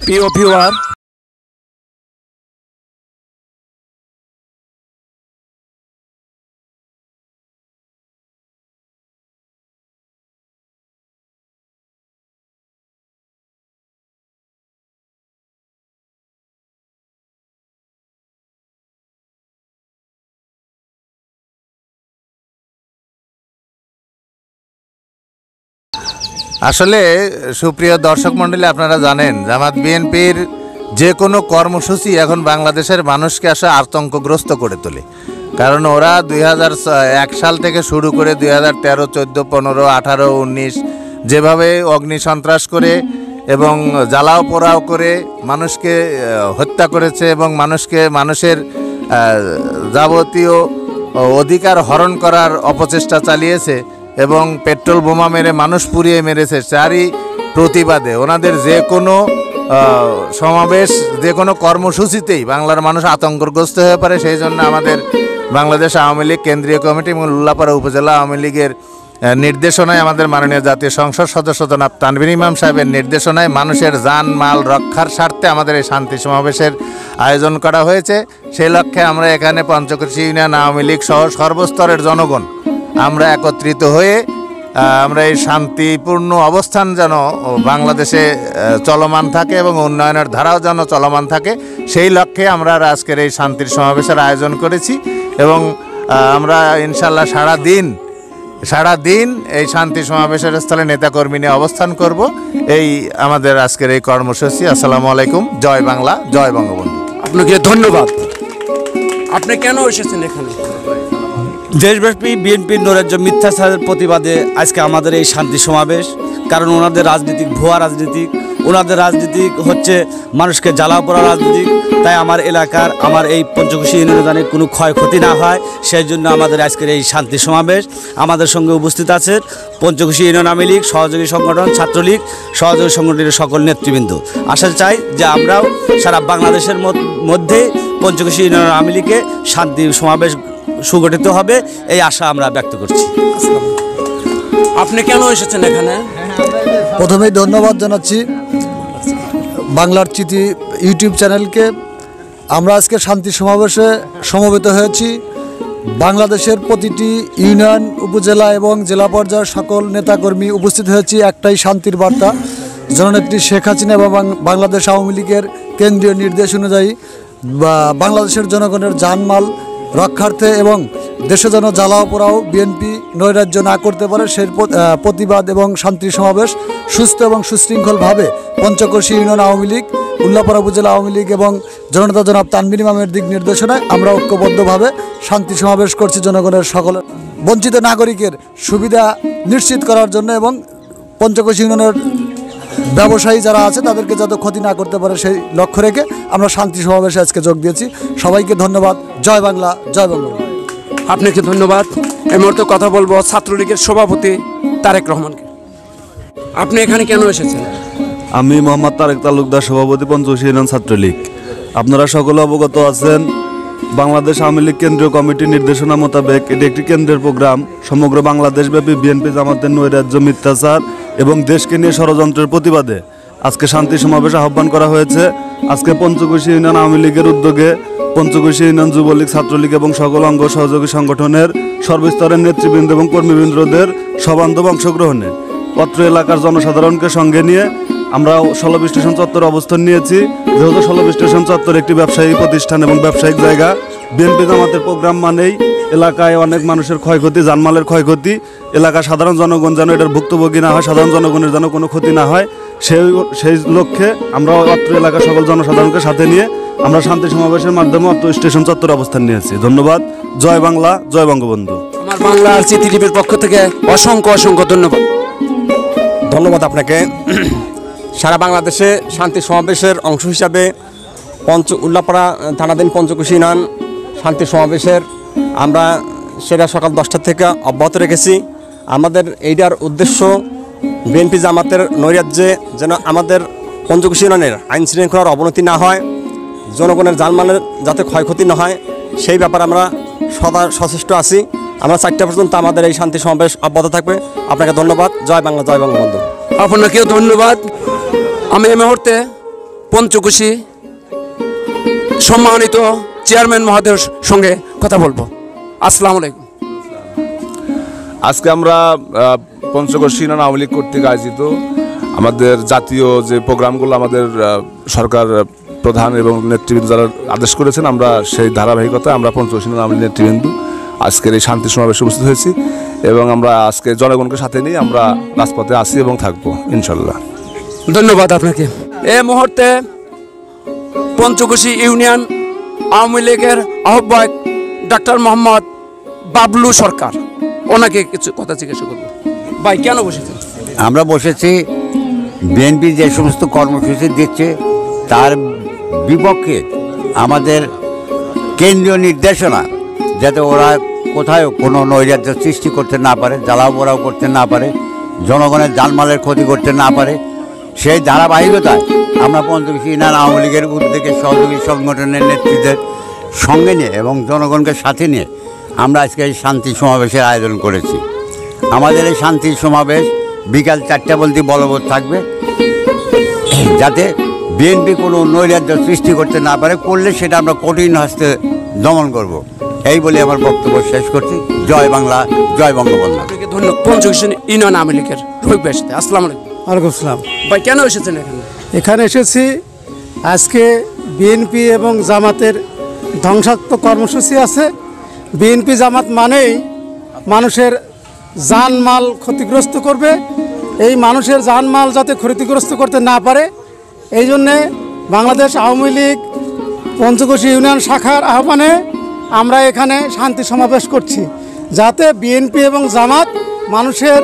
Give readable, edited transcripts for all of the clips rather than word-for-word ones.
প্রিয় ভিউয়ার, আসলে সুপ্রিয় দর্শক মণ্ডলী, আপনারা জানেন জামাত বিএনপির যে কোনো কর্মসূচি এখন বাংলাদেশের মানুষকে আসলে আতঙ্কগ্রস্ত করে তোলে। কারণ ওরা 2001 সাল থেকে শুরু করে 2013, 14, 15, 18, 19 যেভাবে অগ্নি সন্ত্রাস করে এবং জ্বালাও পোড়াও করে মানুষকে হত্যা করেছে এবং মানুষের যাবতীয় অধিকার হরণ করার অপচেষ্টা চালিয়েছে এবং পেট্রোল বোমা মেরে মানুষ পুড়িয়ে মেরেছে, তারই প্রতিবাদে ওনাদের যে কোনো সমাবেশ, যে কোনো কর্মসূচিতেই বাংলার মানুষ আতঙ্কগ্রস্ত হয়ে পড়ে। সেই জন্য আমাদের বাংলাদেশ আওয়ামী লীগ কেন্দ্রীয় কমিটি এবং উল্লাপাড়া উপজেলা আওয়ামী লীগের নির্দেশনায়, আমাদের মাননীয় জাতীয় সংসদ সদস্য জনাব তানভীর ইমাম সাহেবের নির্দেশনায় মানুষের জান মাল রক্ষার স্বার্থে আমাদের এই শান্তি সমাবেশের আয়োজন করা হয়েছে। সেই লক্ষ্যে আমরা এখানে পঞ্চকোশী ইউনিয়ন আওয়ামী লীগ সহ সর্বস্তরের জনগণ আমরা একত্রিত হয়ে আমরা এই শান্তিপূর্ণ অবস্থান যেন বাংলাদেশে চলমান থাকে এবং উন্নয়নের ধারাও যেন চলমান থাকে, সেই লক্ষ্যে আমরা আজকের এই শান্তির সমাবেশের আয়োজন করেছি। এবং আমরা ইনশাল্লাহ সারাদিন এই শান্তি সমাবেশের স্থলে নেতাকর্মী নিয়ে অবস্থান করব। এই আমাদের আজকের এই কর্মসূচি। আসসালামু আলাইকুম। জয় বাংলা, জয় বঙ্গবন্ধু। আপনাকে ধন্যবাদ। আপনি কেন এসেছেন এখানে? দেশব্যাপী বিএনপির নৈরাজ্য মিথ্যাচারের প্রতিবাদে আজকে আমাদের এই শান্তি সমাবেশ। কারণ ওনাদের রাজনীতিক ভুয়া রাজনীতিক, ওনাদের রাজনীতিক হচ্ছে মানুষকে জ্বালাও পোড়া রাজনীতিক। তাই আমার এলাকার, আমার এই পঞ্চকোশী ইউনিয়নে যেন কোনো ক্ষয়ক্ষতি না হয়, সেই জন্য আমাদের আজকের এই শান্তি সমাবেশ। আমাদের সঙ্গে উপস্থিত আছে পঞ্চকোশী ইউনিয়ন আওয়ামী লীগ সহযোগী সংগঠন, ছাত্রলীগ সহযোগী সংগঠনের সকল নেতৃবৃন্দ। আশা চাই যে আমরাও সারা বাংলাদেশের মধ্যে পঞ্চকোশী ইউনিয়ন আওয়ামী লীগে শান্তি সমাবেশ সুগঠিত হবে, এই আশা আমরা ব্যক্ত করছি। আপনি কেন এসেছেন এখানে? প্রথমেই ধন্যবাদ জানাচ্ছি বাংলার চিঠি ইউটিউব চ্যানেলকে। আমরা আজকে শান্তি সমাবেশে সমবেত হয়েছি। বাংলাদেশের প্রতিটি ইউনিয়ন, উপজেলা এবং জেলা পর্যায়ের সকল নেতাকর্মী উপস্থিত হয়েছি একটাই শান্তির বার্তা। জননেত্রী শেখ হাসিনা এবং বাংলাদেশ আওয়ামী লীগের কেন্দ্রীয় নির্দেশ অনুযায়ী বাংলাদেশের জনগণের জানমাল রক্ষার্থে এবং দেশে যেন জ্বালাও পোড়াও বিএনপি নৈরাজ্য না করতে পারে, সেই প্রতিবাদ এবং শান্তি সমাবেশ সুস্থ এবং সুশৃঙ্খলভাবে পঞ্চকোশী ইউনিয়ন আওয়ামী লীগ, উল্লাপাড়া উপজেলা আওয়ামী লীগ এবং জননেতা জনাব তানভীর ইমামের দিক নির্দেশনায় আমরা ঐক্যবদ্ধভাবে শান্তি সমাবেশ করছি। জনগণের সকলের বঞ্চিত নাগরিকের সুবিধা নিশ্চিত করার জন্য এবং পঞ্চকোশী ইউনিয়নের ব্যবসায়ী যারা আছে তাদেরকে যাতে ক্ষতি না করতে পারে সেই লক্ষ্য রেখে আমরা শান্তি সমাবেশে আজকে যোগ দিয়েছি। সবাইকে ধন্যবাদ। জয় বাংলা, জয় বঙ্গবন্ধু। আপনাকে ধন্যবাদ। এই মুহূর্তে কথা বলবো ছাত্রলীগের সভাপতি তারেক রহমানকে। আপনি এখানে কেন এসেছেন? আমি মোহাম্মদ তারেক তালুকদার, সভাপতি পঞ্চকোশী ইউনিয়ন ছাত্রলীগ। আপনারা সকলে অবগত আছেন, বাংলাদেশ আওয়ামী লীগ কেন্দ্রীয় কমিটির নির্দেশনা মোতাবেক এটি একটি কেন্দ্রের প্রোগ্রাম। সমগ্র বাংলাদেশব্যাপী বিএনপি জামাতের নৈরাজ্য মিথ্যাচার এবং দেশকে নিয়ে ষড়যন্ত্রের প্রতিবাদে আজকে শান্তি সমাবেশ আহ্বান করা হয়েছে। আজকে পঞ্চকোশী ইউনিয়ন আওয়ামী লীগের উদ্যোগে পঞ্চকোশী ইউনিয়ন যুবলীগ, ছাত্রলীগ এবং সকল অঙ্গ সহযোগী সংগঠনের সর্বস্তরের নেতৃবৃন্দ এবং কর্মীবৃন্দদের সবান্ধব অংশগ্রহণে অত্র এলাকার জনসাধারণকে সঙ্গে নিয়ে আমরা 16 স্টেশন চত্বরে অবস্থান নিয়েছি। যেহেতু 16 স্টেশন চত্বর একটি ব্যবসায়িক প্রতিষ্ঠান এবং ব্যবসায়িক জায়গা, বিএনপি জামাতের প্রোগ্রাম মানেই এলাকায় অনেক মানুষের ক্ষয়ক্ষতি, জানমালের ক্ষয়ক্ষতি, এলাকার সাধারণ জনগণ যেন এটার ভুক্তভোগী না হয়, সাধারণ জনগণের যেন কোনো ক্ষতি না হয়, সেই লক্ষ্যে আমরা অত্র এলাকার সকল জনসাধারণকে সাথে নিয়ে আমরা শান্তি সমাবেশের মাধ্যমে অত্র স্টেশন চত্বরে অবস্থান নিয়েছি। ধন্যবাদ। জয় বাংলা, জয় বঙ্গবন্ধু। আমার বাংলার চিঠি টিভির পক্ষ থেকে অসংখ্য ধন্যবাদ। ধন্যবাদ আপনাকে। সারা বাংলাদেশে শান্তি সমাবেশের অংশ হিসাবে উল্লাপাড়া থানাধীন পঞ্চকোশী ইউনিয়ন শান্তি সমাবেশের আমরা সেটা সকাল 10টা থেকে অব্যাহত রেখেছি। আমাদের এইটার উদ্দেশ্য বিএনপি জামাতের নৈরাজ্যে যেন আমাদের পঞ্চকোশী ইউনিয়নের আইন শৃঙ্খলার অবনতি না হয়, জনগণের জানমালের যাতে ক্ষয়ক্ষতি না হয়, সেই ব্যাপারে আমরা সদা সচেষ্ট আছি। আমরা 4টা পর্যন্ত আমাদের এই শান্তি সমাবেশ অব্যাহত থাকবে। আপনাকে ধন্যবাদ। জয় বাংলা, জয় বঙ্গবন্ধু। আপনাকেও ধন্যবাদ। আমি এই মুহূর্তে পঞ্চকোশী সম্মানিত চেয়ারম্যান মহোদয়ের সঙ্গে কথা বলবো। আসসালামু আলাইকুম। আজকে আমরা পঞ্চগড় ইউনিয়ন আওয়ামী লীগ কর্তৃক আয়োজিত আমাদের জাতীয় যে প্রোগ্রামগুলো আমাদের সরকার প্রধান এবং নেতৃবৃন্দ যারা আদেশ করেছেন, আমরা সেই ধারাবাহিকতায় আমরা পঞ্চগড় ইউনিয়ন আওয়ামী লীগ নেতৃবৃন্দ আজকের এই শান্তি সমাবেশে উপস্থিত হয়েছি এবং আমরা আজকে জনগণকে সাথে নিয়ে আমরা রাজপথে আসি এবং থাকবো ইনশাল্লাহ। ধন্যবাদ আপনাকে। এই মুহূর্তে পঞ্চকোশী ইউনিয়ন আওয়ামী লীগের আহ্বায়ক ডাক্তার মোহাম্মদ বাবলু সরকার, ওনাকে কিছু কথা জিজ্ঞাসা করবো। ভাই, কেন বসেছেন? আমরা বসেছি বিএনপি যে সমস্ত কর্মসূচি দিচ্ছে তার বিপক্ষে আমাদের কেন্দ্রীয় নির্দেশনা, যাতে ওরা কোথাও কোনো নৈরাজ্য সৃষ্টি করতে না পারে, জ্বালাও পোড়াও করতে না পারে, জনগণের জানমালের ক্ষতি করতে না পারে, সেই ধারাবাহিকতায় আমরা পঞ্চকোশী ইউনিয়ন আওয়ামী লীগের উদ্যোগে সহযোগী সংগঠনের নেতৃত্বের সঙ্গে নিয়ে এবং জনগণকে সাথে নিয়ে আমরা আজকে এই শান্তি সমাবেশের আয়োজন করেছি। আমাদের এই শান্তি সমাবেশ বিকাল 4টা পর্যন্ত বলবৎ থাকবে, যাতে বিএনপি কোনো নৈরাজ্য সৃষ্টি করতে না পারে, করলে সেটা আমরা কঠিন হস্তে দমন করব। এই বলে আমার বক্তব্য শেষ করছি। জয় বাংলা, জয় বঙ্গবন্ধু। ধন্যবাদ। পঞ্চকোশী ইউনিয়ন আওয়ামী লীগের রফিক ভাই সাথে। আসসালামু আলাইকুম। ওয়ালাইকুম আসসালাম। ভাই, কেন এসেছেন এখানে? এখানে এসেছি আজকে বিএনপি এবং জামাতের ধ্বংসাত্মক কর্মসূচি আছে। বিএনপি জামাত মানেই মানুষের জানমাল ক্ষতিগ্রস্ত করবে। এই মানুষের জানমাল যাতে ক্ষতিগ্রস্ত করতে না পারে, এই জন্যে বাংলাদেশ আওয়ামী লীগ পঞ্চকোশী ইউনিয়ন শাখার আহ্বানে আমরা এখানে শান্তি সমাবেশ করছি, যাতে বিএনপি এবং জামাত মানুষের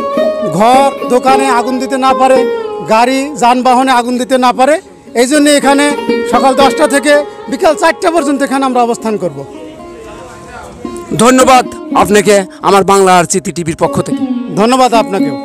ঘর দোকানে আগুন দিতে না পারে, গাড়ি যানবাহনে আগুন দিতে না পারে। এই জন্য এখানে সকাল 10টা থেকে বিকাল 4টা পর্যন্ত এখানে আমরা অবস্থান করব। ধন্যবাদ আপনাকে আমার বাংলা আর চিতি টিভির পক্ষ থেকে। ধন্যবাদ আপনাকেও।